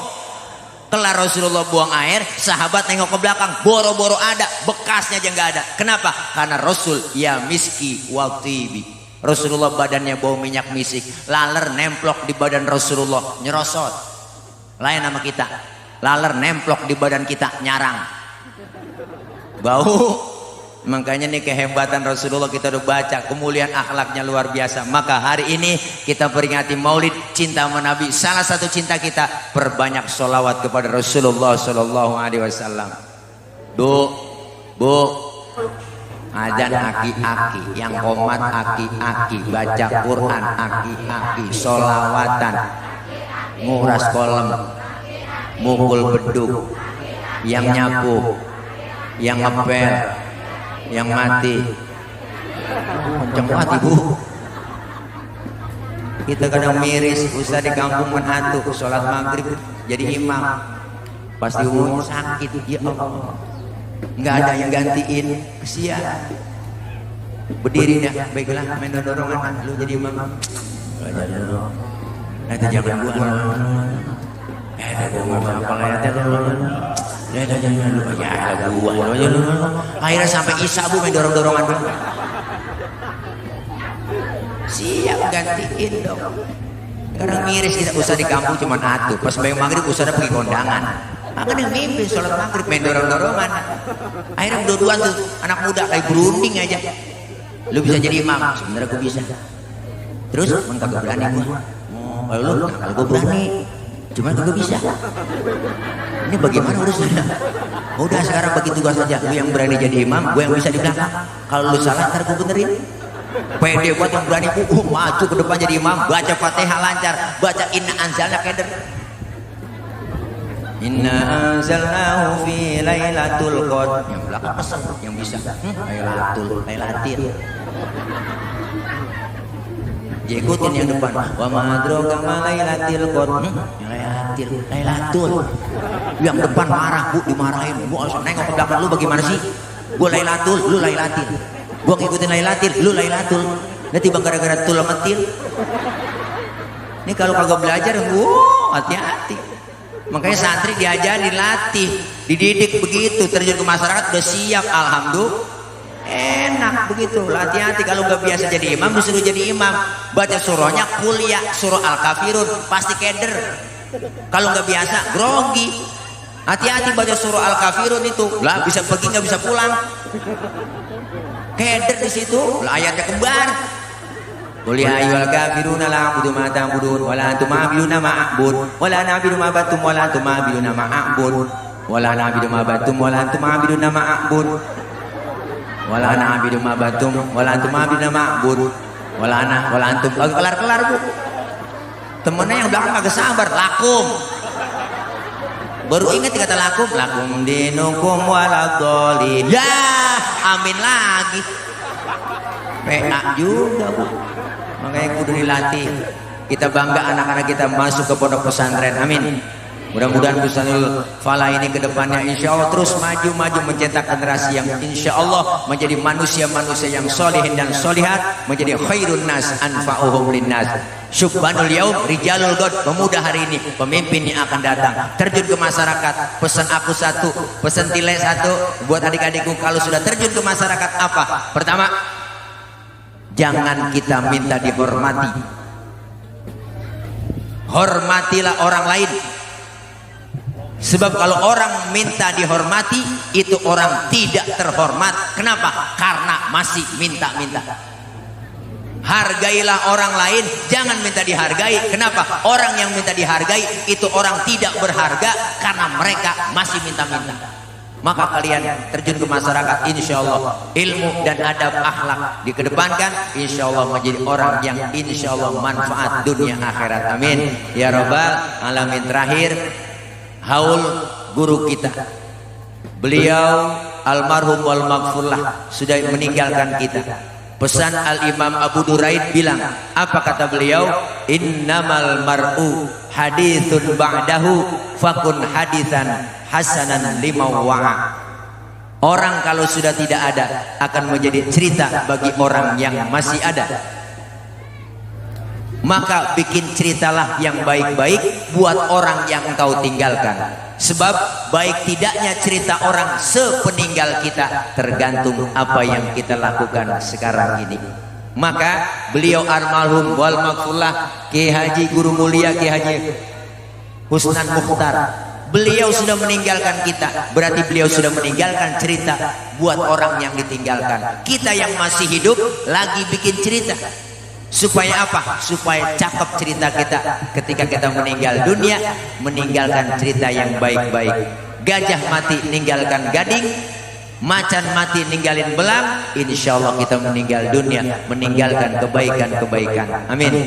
Kelar Rasulullah buang air, sahabat nengok ke belakang, boro-boro ada, bekasnya aja nggak ada. Kenapa? Karena Rasul ya miski wal tibi. Rasulullah badannya bau minyak misik, laler nemplok di badan Rasulullah, nyerosot. Lain sama kita, laler nemplok di badan kita, nyarang, bau. Makanya nih kehebatan Rasulullah kita udah baca, kemuliaan akhlaknya luar biasa. Maka hari ini kita peringati Maulid cinta sama Nabi. Salah satu cinta kita, perbanyak sholawat kepada Rasulullah Sallallahu Alaihi Wasallam. Bu, Adzan aki-aki, yang qomat aki-aki, baca Quran aki-aki, sholawatan, nguras kolam, mukul beduk, yang nyapu, yang ngepel, yang mati. Kenceng banget ibu. Kita kadang miris, ustaz di kampung menhantu, sholat maghrib jadi imam, pasti umurnya sakit. Ya Allah, nggak ada yang gantiin, kesian. Berdiri dah, baiklah, main dorongan, lu jadi imam. Nanti jangan buat. Akhirnya sampai isya bu main dorong-dorongan. Siap gantiin dong. Kadang miris kita usah di kampung cuma atuh. Pas bayang maghrib usah pergi kondangan. Akan yang mimpin sholat maghrib main dorong-dorongan. Akhirnya dua-duaan tuh anak muda kayak berunding aja. Lu bisa jadi imam, sebenarnya gue bisa. Terus emang kagak berani gua. Kalau lu, kalau gue berani, cuman kagak bisa. Ini bagaimana urusannya? Udah sekarang bagi tugas saja. Lu yang berani jadi imam, gue yang bisa di belakang. Kalau lu salah, ntar gue benerin. Pede buat yang berani maju ke depan jadi imam, baca Fatihah lancar, baca inna anzalna keder. Inna anzalnahu fi lailatul qadr. Yang belakang pesan, yang bisa. Lailatul. Ikutin yang depan. Wa ma adraka ma lailatul qadr. Lailatul. Yang depan marah, Bu, dimarahin. Bu, nengok ke belakang lu bagaimana sih? Gua lailatul, lu lailatil. Gua ngikutin lailatil, lu lailatul. Nanti bang gara-gara tul metil. Ini kalau kagak belajar, hati-hati. Makanya santri diajarin, dilatih, dididik begitu, terjun ke masyarakat udah siap, alhamdulillah. Enak begitu, hati-hati kalau nggak biasa jadi imam, disuruh jadi imam. Baca surahnya kuliah, surah Al-Kafirun, pasti keder. Kalau nggak biasa, grogi. Hati-hati baca surah Al-Kafirun itu, lah bisa pergi nggak bisa pulang. Keder di situ, lah ayatnya kembar. Qul ya ayyuhal kafiruna la a'budu ma ta'budun wa la antum a'buduna ma a'bud wa la na'budu ma battum wa la antum a'buduna ma a'bud wa la na'budu ma battum wa la antum a'buduna ma a'bud wa la na'budu ma battum wa la antum a'buduna ma a'bud wa la antum kelar-kelar Bu. Temennya yang belakang agak sabar, lakum. Baru ingat kata lakum dinukum waladhdallin. Ya, amin lagi. PA juga Bu. Makanya kudu dilatih. Kita bangga anak-anak kita masuk ke pondok pesantren. Amin. Mudah-mudahan Bustanul Falah ini ke depannya insya Allah terus maju-maju mencetak generasi yang insya Allah menjadi manusia-manusia yang solihin dan solihat, menjadi khairun nas anfa'uhum linnas. Syubhanul yaum rijalul god, pemuda hari ini, pemimpin yang akan datang. Terjun ke masyarakat, pesan aku satu, pesan Tile satu buat adik-adikku kalau sudah terjun ke masyarakat apa? Pertama, jangan kita minta dihormati. Hormatilah orang lain. Sebab kalau orang minta dihormati, itu orang tidak terhormat. Kenapa? Karena masih minta-minta. Hargailah orang lain, jangan minta dihargai. Kenapa? Orang yang minta dihargai, itu orang tidak berharga karena mereka masih minta-minta. Maka kalian terjun ke masyarakat, insya Allah ilmu dan adab akhlak dikedepankan, insya Allah menjadi orang yang insya Allah manfaat dunia akhirat. Amin ya rabbal alamin. Terakhir, haul guru kita, beliau almarhum wal maghfurlah sudah meninggalkan kita. Pesan Al-Imam Abu Duraid bilang, apa kata beliau? Innamal mar'u hadithun ba'dahu fakun hadithan hasanan limawwa'a. Orang kalau sudah tidak ada akan menjadi cerita bagi orang yang masih ada. Maka bikin ceritalah yang baik-baik buat orang yang engkau tinggalkan. Sebab baik tidaknya cerita orang sepeninggal kita tergantung apa yang kita lakukan sekarang ini. Maka beliau almarhum wal maghfurlah Ki Haji Guru Mulia Ki Haji Husnan Mukhtar, beliau sudah meninggalkan kita, berarti beliau sudah meninggalkan cerita buat orang yang ditinggalkan. Kita yang masih hidup lagi bikin cerita. Supaya apa? Supaya cakep cerita kita ketika kita meninggal dunia, meninggalkan cerita yang baik-baik. Gajah mati ninggalkan gading, macan mati ninggalin belang, insya Allah kita meninggal dunia meninggalkan kebaikan-kebaikan. Amin.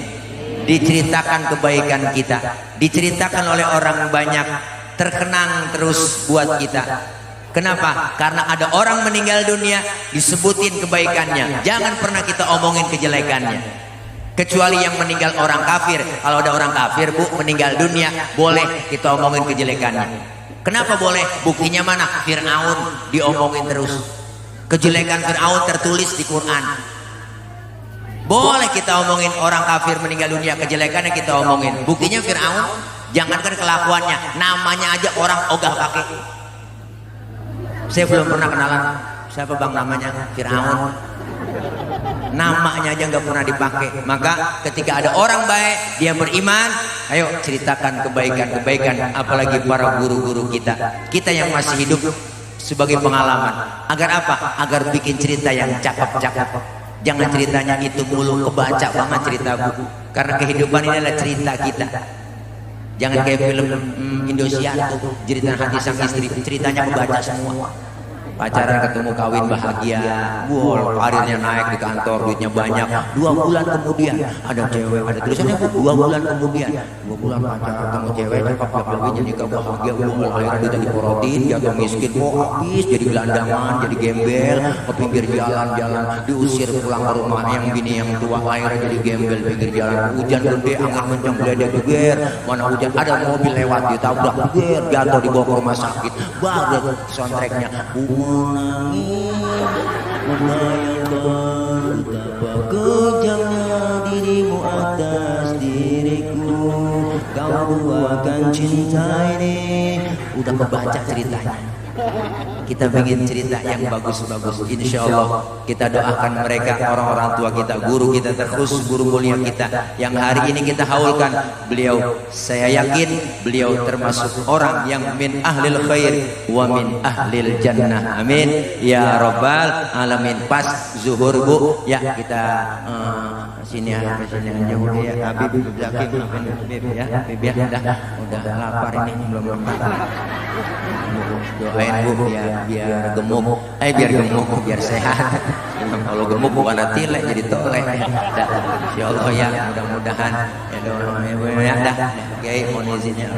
Diceritakan kebaikan kita, diceritakan oleh orang banyak, terkenang terus buat kita. Kenapa? Karena ada orang meninggal dunia disebutin kebaikannya, jangan pernah kita omongin kejelekannya. Kecuali yang meninggal orang kafir. Kalau ada orang kafir bu meninggal dunia, boleh kita omongin kejelekannya. Kenapa boleh? Buktinya mana? Fir'aun diomongin terus. Kejelekan Fir'aun tertulis di Quran. Boleh kita omongin orang kafir meninggal dunia, kejelekannya kita omongin. Buktinya Fir'aun, jangankan kelakuannya, namanya aja orang ogah pakai. Saya belum pernah kenalan. Siapa bang namanya? Fir'aun. Namanya aja nggak pernah dipakai. Maka ketika ada orang baik, dia beriman, ayo ceritakan kebaikan-kebaikan. Apalagi para guru-guru kita yang masih hidup sebagai pengalaman. Agar apa? Agar bikin cerita yang cakep-cakep. Jangan ceritanya itu mulu, kebaca banget cerita bu. Karena kehidupan ini adalah cerita kita. Jangan kayak film Indosiar tuh, cerita hati sang istri, ceritanya kebaca semua. Pacaran ketemu kawin bahagia, karirnya naik di kantor, duitnya banyak. 2 bulan kemudian ada cewek, ada tulisannya 2 bulan kemudian, 2 bulan pacaran ketemu cewek, cakep lagi jadi bahagia, akhirnya dia jadi porotin, jatuh miskin, habis jadi gelandangan, jadi gembel, ke pinggir jalan-jalan, diusir pulang ke rumah yang bini yang tua, akhirnya jadi gembel pinggir jalan, hujan gede, angin kencang geledek geger, mana hujan ada mobil lewat ditabrak, geger, jatuh dibawa ke rumah sakit, baru soundtracknya menangis, membayangkan betapa kejamnya dirimu atas diriku, kau buahkan cinta ini. Udah kebaca ceritanya. Kita ingin cerita yang bagus-bagus. Insya Allah kita doakan mereka, orang-orang tua kita, guru kita terkhusus, guru mulia kita yang hari ini kita haulkan. Beliau, saya yakin beliau termasuk orang yang min ahlil khair wa min ahlil jannah. Amin ya rabbal alamin. Pas zuhur bu, ya kita sini aja bu ya. Habib Zakim, Habib ya, Habib ya. Udah lapar ini belum makan. Doain bu biar gemuk, biar sehat. Kalau gemuk bukan tile jadi toleh. Ya Allah ya, mudah-mudahan ya doa ya dah. Kiai mohon izinnya.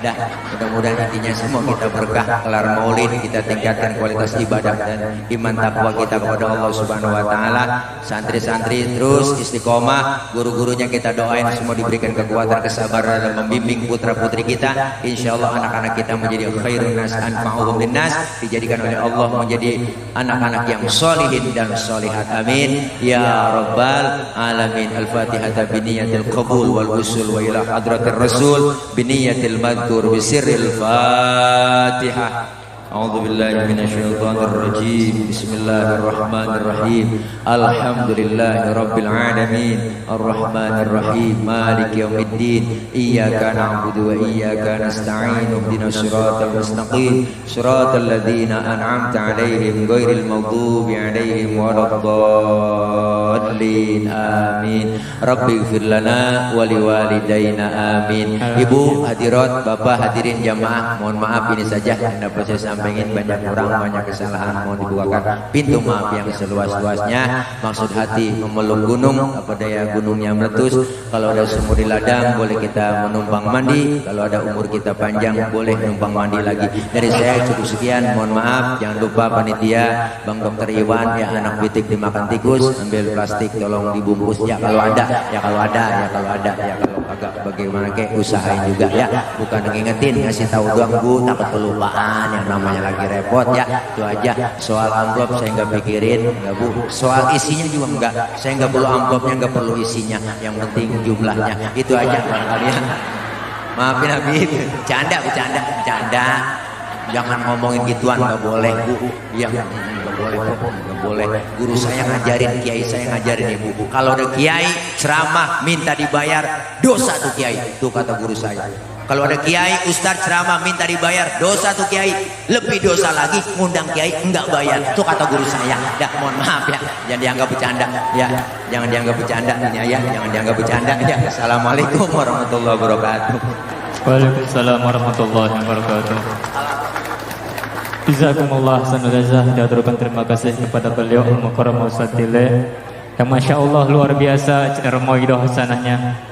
Dah. Mudah-mudahan intinya semua kita berkah, kelar maulid, kita tingkatkan kualitas ibadah dan iman takwa kita kepada Allah Subhanahu wa taala. Santri-santri terus istiqomah, guru-gurunya kita doain semua diberikan kekuatan, kesabaran dalam membimbing putra-putri kita. Insyaallah anak-anak kita menjadi khairun nas anfa'uhum linnas, dijadikan oleh Allah menjadi anak-anak yang solihin dan solihat. Amin ya rabbal alamin. Al-Fatihah biniyatil qabul wal usul wa ila hadratir rasul biniyatil madhkur bisirril Fatihah. A'udzu billahi minasyaitonir rajim. Bismillahirrahmanirrahim. Alhamdulillahirabbil alamin. Arrahmanir rahim. Maliki yaumiddin. Iyyaka na'budu wa iyyaka nasta'in. Ihdinas siratal mustaqim. Siratal ladzina an'amta 'alaihim ghairil maghdubi 'alaihim waladdallin. Amin. Rabbighfir lana wa liwalidayna. Amin. Ibu hadirat, Bapak hadirin jamaah, mohon maaf ini saja yang dapat saya pengen banyak kurang, banyak kesalahan, mohon dibukakan pintu maaf yang seluas-luasnya. Maksud hati memeluk gunung, apa daya gunungnya meletus. Kalau ada sumur di ladang boleh kita menumpang mandi, kalau ada umur kita panjang boleh menumpang mandi lagi. Dari saya cukup sekian, mohon maaf. Jangan lupa panitia, Bang Dokter Iwan ya, anak bitik dimakan tikus, ambil plastik tolong dibungkus ya kalau ada, kalau agak bagaimana kayak usahain juga ya, bukan ngingetin ngasih tahu doang bu, takut kelupaan yang namanya lagi repot ya. Itu aja. Soal amplop saya nggak pikirin, nggak bu. Soal isinya juga enggak, saya nggak perlu amplopnya, nggak perlu isinya, yang penting jumlahnya. Itu aja barangkali ya. Maafin Habib, bercanda. Jangan ngomongin gituan, nggak boleh bu. Iya, nggak boleh. Guru saya ngajarin, kiai saya ngajarin ibu. Kalau ada kiai ceramah minta dibayar, dosa tuh kiai. Tuh kata guru saya. Kalau ada kiai ustaz ceramah minta dibayar, dosa tuh kiai. Lebih dosa lagi ngundang kiai enggak bayar. Tuh kata guru saya. Dah, mohon maaf ya, jangan dianggap bercanda ya. Jangan dianggap bercanda ini ya. Jangan dianggap bercanda ya. Assalamualaikum warahmatullahi wabarakatuh. Waalaikumsalam warahmatullahi wabarakatuh. Jazakumullah hasanul jazah. Kita aturkan terima kasih kepada beliau Al-Mukarram Ustaz Tile yang Masya Allah luar biasa cermoidoh hasanahnya.